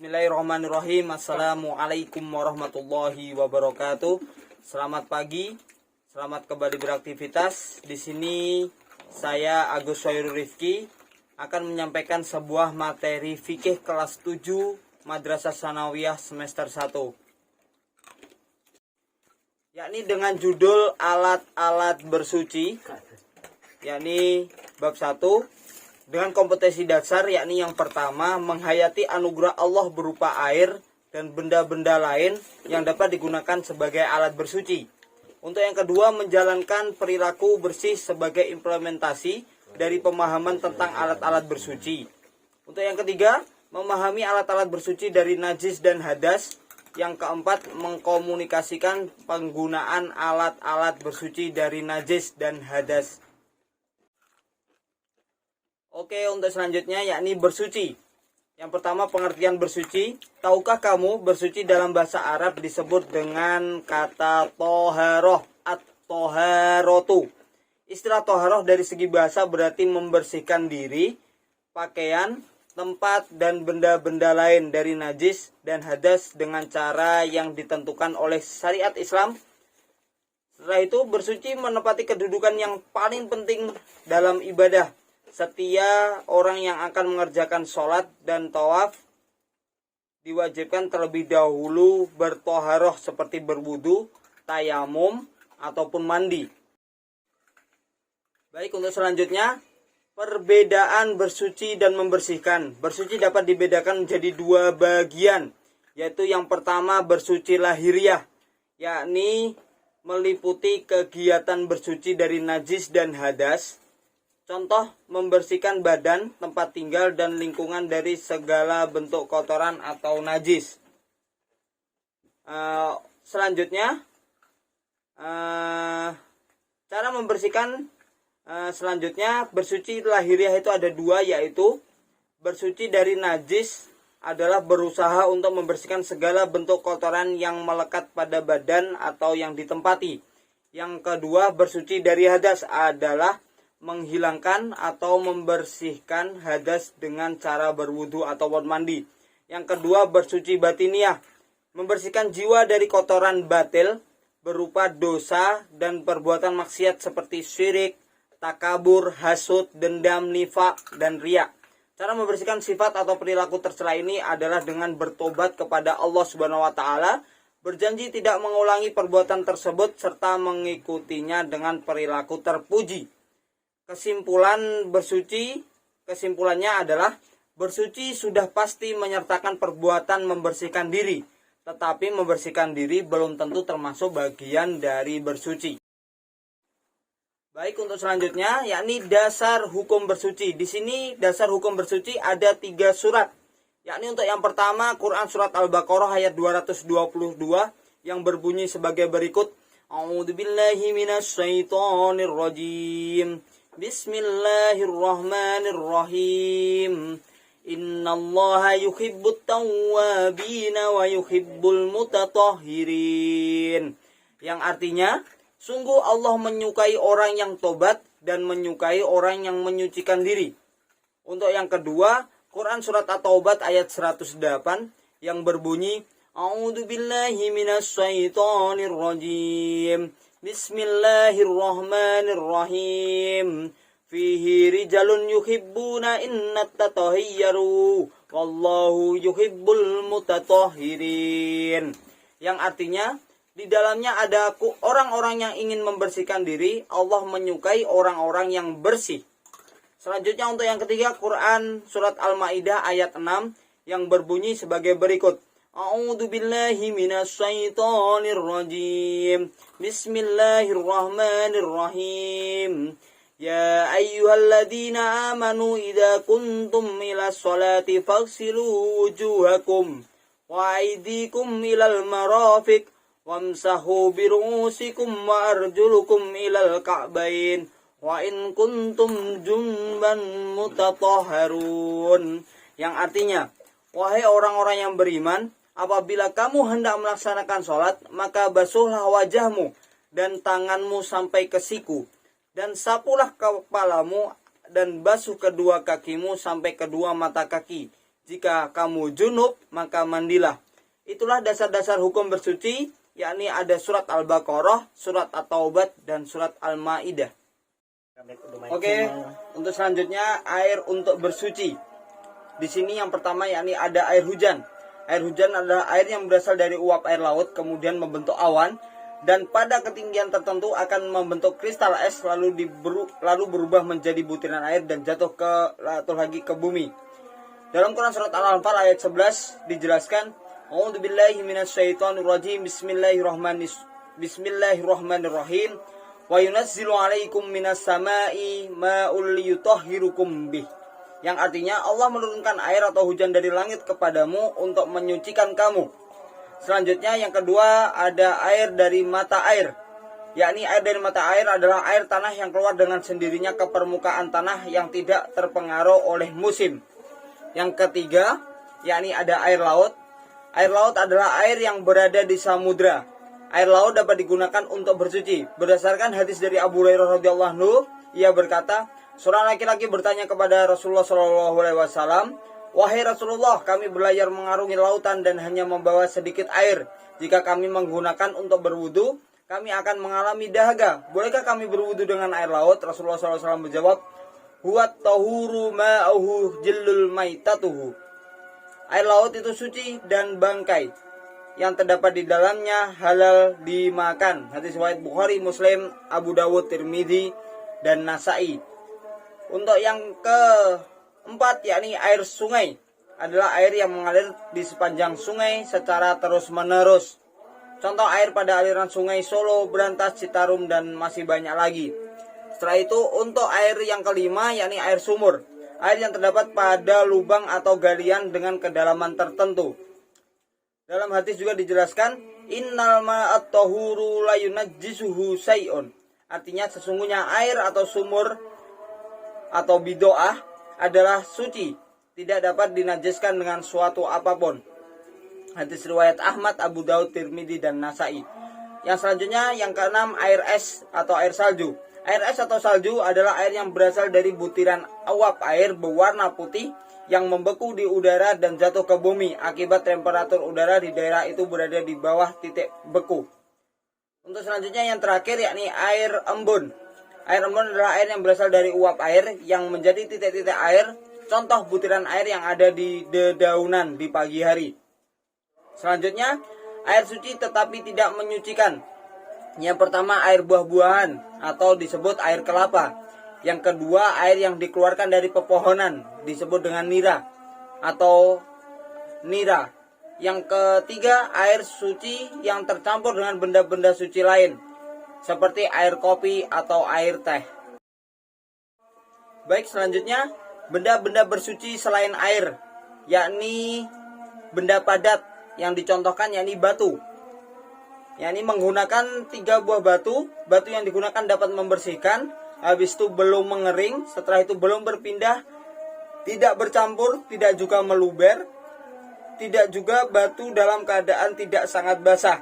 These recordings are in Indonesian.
Bismillahirrahmanirrahim. Assalamualaikum warahmatullahi wabarakatuh. Selamat pagi, selamat kembali beraktivitas. Di sini saya Agus Soirul Rifki akan menyampaikan sebuah materi fikih kelas 7 Madrasah Tsanawiyah semester 1. Yakni dengan judul alat-alat bersuci, yakni bab 1. Dengan kompetensi dasar, yakni yang pertama, menghayati anugerah Allah berupa air dan benda-benda lain yang dapat digunakan sebagai alat bersuci. Untuk yang kedua, menjalankan perilaku bersih sebagai implementasi dari pemahaman tentang alat-alat bersuci. Untuk yang ketiga, memahami alat-alat bersuci dari najis dan hadas. Yang keempat, mengkomunikasikan penggunaan alat-alat bersuci dari najis dan hadas. Oke, untuk selanjutnya yakni bersuci. Yang pertama, pengertian bersuci. Tahukah kamu bersuci dalam bahasa Arab disebut dengan kata toharoh at-toharotu. Istilah toharoh dari segi bahasa berarti membersihkan diri, pakaian, tempat, dan benda-benda lain dari najis dan hadas dengan cara yang ditentukan oleh syariat Islam. Setelah itu, bersuci menempati kedudukan yang paling penting dalam ibadah. Setiap orang yang akan mengerjakan sholat dan tawaf diwajibkan terlebih dahulu bertoharoh seperti berwudu, tayamum, ataupun mandi. Baik, untuk selanjutnya, perbedaan bersuci dan membersihkan. Bersuci dapat dibedakan menjadi dua bagian, yaitu yang pertama bersuci lahiriah, yakni meliputi kegiatan bersuci dari najis dan hadas. Contoh, membersihkan badan, tempat tinggal, dan lingkungan dari segala bentuk kotoran atau najis. Selanjutnya, cara membersihkan selanjutnya, bersuci lahiriah itu ada dua, yaitu bersuci dari najis adalah berusaha untuk membersihkan segala bentuk kotoran yang melekat pada badan atau yang ditempati. Yang kedua, bersuci dari hadas adalah menghilangkan atau membersihkan hadas dengan cara berwudu ataupun mandi. Yang kedua, bersuci batiniah, membersihkan jiwa dari kotoran batil berupa dosa dan perbuatan maksiat seperti syirik, takabur, hasud, dendam, nifak, dan riya. Cara membersihkan sifat atau perilaku tercela ini adalah dengan bertobat kepada Allah Subhanahu wa taala, berjanji tidak mengulangi perbuatan tersebut serta mengikutinya dengan perilaku terpuji. Kesimpulannya adalah bersuci sudah pasti menyertakan perbuatan membersihkan diri, tetapi membersihkan diri belum tentu termasuk bagian dari bersuci. Baik, untuk selanjutnya yakni dasar hukum bersuci. Di sini dasar hukum bersuci ada 3 surat. Yakni untuk yang pertama, Quran surat Al-Baqarah ayat 222 yang berbunyi sebagai berikut. A'udzubillahi minasyaitonirrajim. Bismillahirrahmanirrahim. Innallaha yuhibbut tawwabina wa yuhibbul mutatahhirin. Yang artinya, sungguh Allah menyukai orang yang tobat dan menyukai orang yang menyucikan diri. Untuk yang kedua, Quran surat At-Taubah ayat 108 yang berbunyi, A'udzubillahi minasyaitonirrajim. Bismillahirrahmanirrahim. Fihi rijalun yuhibbuna innat tatahiyyaru wallahu yuhibbul mutatahhirin. Yang artinya, di dalamnya ada orang-orang yang ingin membersihkan diri. Allah menyukai orang-orang yang bersih. Selanjutnya untuk yang ketiga, Quran surat Al-Maidah ayat 6 yang berbunyi sebagai berikut. A'udzubillahi minasyaitonirrajim. Bismillahirrahmanirrahim. Ya ayyuhalladzina amanu idza kuntum ila sholati faghsilu wujuhakum wa aydikum ilal marafiq wamsahu biru'usikum wa arjulukum ilal ka'bain wa in kuntum junban mutatahharun. Yang artinya, wahai orang-orang yang beriman, apabila kamu hendak melaksanakan sholat, maka basuhlah wajahmu dan tanganmu sampai ke siku, dan sapulah kepalamu dan basuh kedua kakimu sampai kedua mata kaki. Jika kamu junub, maka mandilah. Itulah dasar-dasar hukum bersuci, yakni ada surat Al-Baqarah, surat At-Taubah, dan surat Al-Maidah. Oke, untuk selanjutnya air untuk bersuci. Di sini yang pertama yakni ada air hujan. Air hujan adalah air yang berasal dari uap air laut kemudian membentuk awan dan pada ketinggian tertentu akan membentuk kristal es lalu berubah menjadi butiran air dan jatuh lagi ke bumi. Dalam Quran surat Al-Anfal ayat 11 dijelaskan, A'udzubillahi minasyaitonirrajim. Bismillahirrahmanirrahim. Wa yunazzilu 'alaikum minas sama'i ma'ul liyutahhirukum bih. Yang artinya Allah menurunkan air atau hujan dari langit kepadamu untuk menyucikan kamu. Selanjutnya yang kedua ada air dari mata air. Yakni air dari mata air adalah air tanah yang keluar dengan sendirinya ke permukaan tanah yang tidak terpengaruh oleh musim. Yang ketiga yakni ada air laut. Air laut adalah air yang berada di samudra. Air laut dapat digunakan untuk bersuci. Berdasarkan hadis dari Abu Hurairah radhiyallahu anhu, ia berkata, seorang laki-laki bertanya kepada Rasulullah SAW, wahai Rasulullah, kami berlayar mengarungi lautan dan hanya membawa sedikit air. Jika kami menggunakan untuk berwudu, kami akan mengalami dahaga. Bolehkah kami berwudu dengan air laut? Rasulullah SAW menjawab, huwat tahuru ma'uhu jillul maitatuhu. Air laut itu suci dan bangkai yang terdapat di dalamnya halal dimakan. Hadis riwayat Bukhari, Muslim, Abu Dawud, Tirmidzi, dan Nasa'i. Untuk yang keempat yakni air sungai adalah air yang mengalir di sepanjang sungai secara terus-menerus. Contoh air pada aliran sungai Solo, Brantas, Citarum, dan masih banyak lagi. Setelah itu untuk air yang kelima yakni air sumur. Air yang terdapat pada lubang atau galian dengan kedalaman tertentu. Dalam hadis juga dijelaskan, innal ma'at tahuru la yunajjisuhu syai'un. Artinya sesungguhnya air atau sumur atau bidoah adalah suci, tidak dapat dinajiskan dengan suatu apapun. Hadis riwayat Ahmad, Abu Daud, Tirmidzi, dan Nasa'i. Yang selanjutnya yang keenam air es atau air salju. Air es atau salju adalah air yang berasal dari butiran uap air berwarna putih yang membeku di udara dan jatuh ke bumi akibat temperatur udara di daerah itu berada di bawah titik beku. Untuk selanjutnya yang terakhir yakni air embun. Air embun adalah air yang berasal dari uap air yang menjadi titik-titik air, contoh butiran air yang ada di dedaunan di pagi hari. Selanjutnya, air suci tetapi tidak menyucikan. Yang pertama air buah-buahan atau disebut air kelapa. Yang kedua air yang dikeluarkan dari pepohonan disebut dengan nira atau nira. Yang ketiga air suci yang tercampur dengan benda-benda suci lain seperti air kopi atau air teh. Baik, selanjutnya benda-benda bersuci selain air, yakni benda padat yang dicontohkan yakni batu. Yakni menggunakan 3 buah batu yang digunakan dapat membersihkan, habis itu belum mengering, setelah itu belum berpindah, tidak bercampur, tidak juga meluber, tidak juga batu dalam keadaan tidak sangat basah.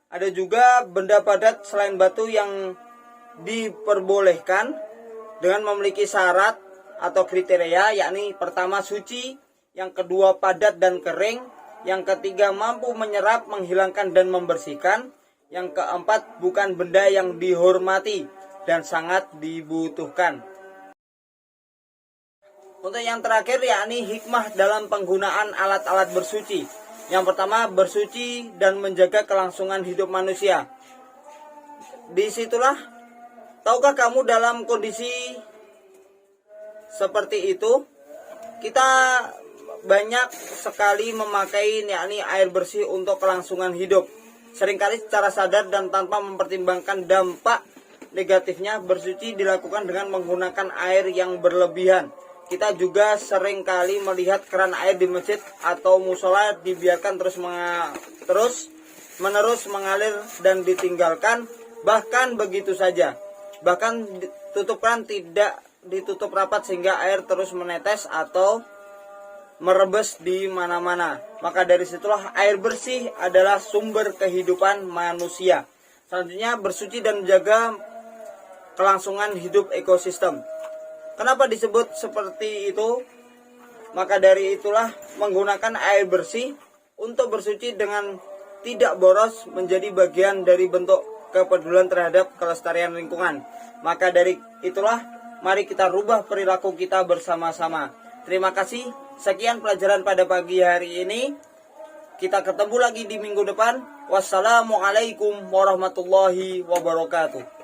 Ada juga benda padat selain batu yang diperbolehkan dengan memiliki syarat atau kriteria, yakni pertama suci, yang kedua padat dan kering, yang ketiga mampu menyerap, menghilangkan dan membersihkan, yang keempat bukan benda yang dihormati dan sangat dibutuhkan. Untuk yang terakhir yakni hikmah dalam penggunaan alat-alat bersuci. Yang pertama bersuci dan menjaga kelangsungan hidup manusia. Disitulah, tahukah kamu dalam kondisi seperti itu kita banyak sekali memakai yakni air bersih untuk kelangsungan hidup. Seringkali secara sadar dan tanpa mempertimbangkan dampak negatifnya, bersuci dilakukan dengan menggunakan air yang berlebihan. Kita juga seringkali melihat keran air di masjid atau musola dibiarkan terus menerus mengalir dan ditinggalkan, bahkan begitu saja. Bahkan tutup keran tidak ditutup rapat sehingga air terus menetes atau merebes di mana-mana. Maka dari situlah air bersih adalah sumber kehidupan manusia. Selanjutnya bersuci dan menjaga kelangsungan hidup ekosistem. Kenapa disebut seperti itu? Maka dari itulah menggunakan air bersih untuk bersuci dengan tidak boros menjadi bagian dari bentuk kepedulian terhadap kelestarian lingkungan. Maka dari itulah mari kita rubah perilaku kita bersama-sama. Terima kasih. Sekian pelajaran pada pagi hari ini. Kita ketemu lagi di minggu depan. Wassalamualaikum warahmatullahi wabarakatuh.